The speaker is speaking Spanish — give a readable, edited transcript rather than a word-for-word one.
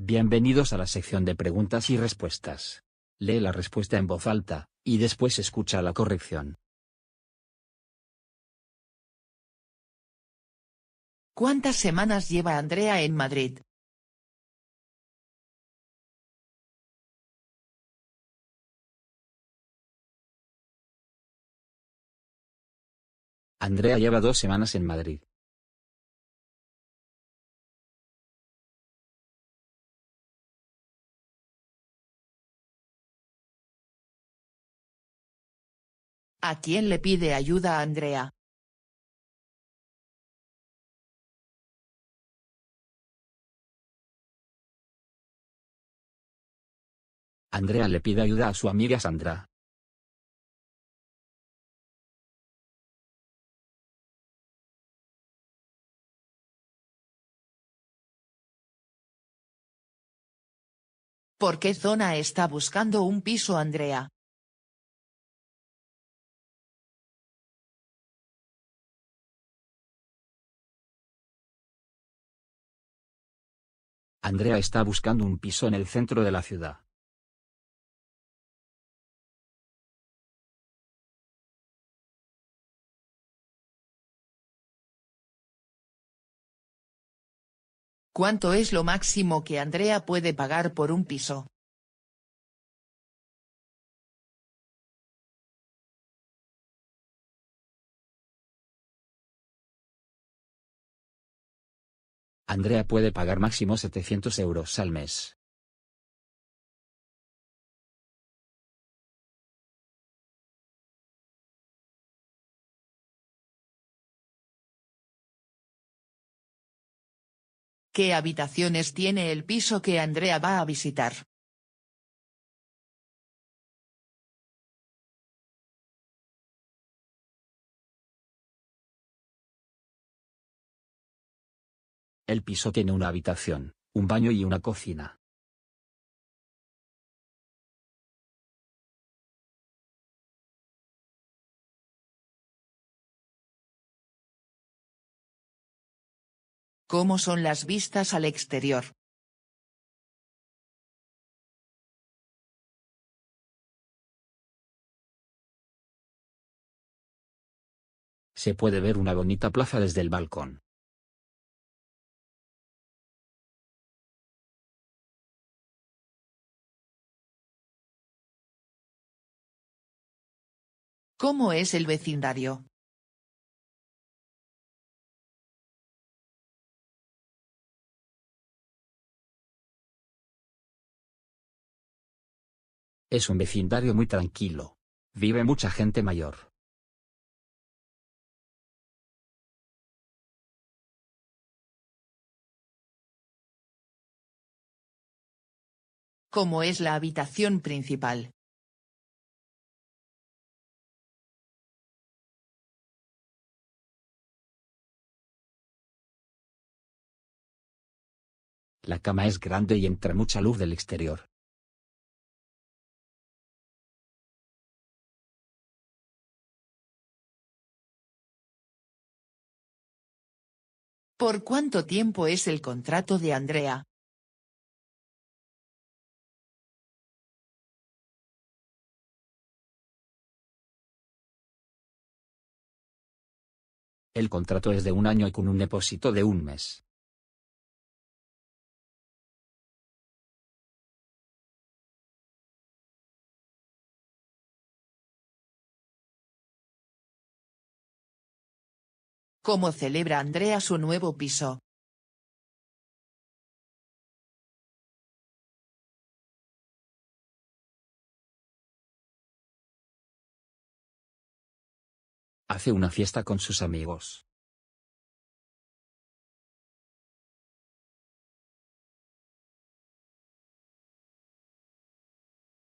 Bienvenidos a la sección de preguntas y respuestas. Lee la respuesta en voz alta, y después escucha la corrección. ¿Cuántas semanas lleva Andrea en Madrid? Andrea lleva 2 semanas en Madrid. ¿A quién le pide ayuda Andrea? Andrea le pide ayuda a su amiga Sandra. ¿Por qué zona está buscando un piso Andrea? Andrea está buscando un piso en el centro de la ciudad. ¿Cuánto es lo máximo que Andrea puede pagar por un piso? Andrea puede pagar máximo 700 euros al mes. ¿Qué habitaciones tiene el piso que Andrea va a visitar? El piso tiene una habitación, un baño y una cocina. ¿Cómo son las vistas al exterior? Se puede ver una bonita plaza desde el balcón. ¿Cómo es el vecindario? Es un vecindario muy tranquilo. Vive mucha gente mayor. ¿Cómo es la habitación principal? La cama es grande y entra mucha luz del exterior. ¿Por cuánto tiempo es el contrato de Andrea? El contrato es de 1 año y con un depósito de 1 mes. ¿Cómo celebra Andrea su nuevo piso? Hace una fiesta con sus amigos.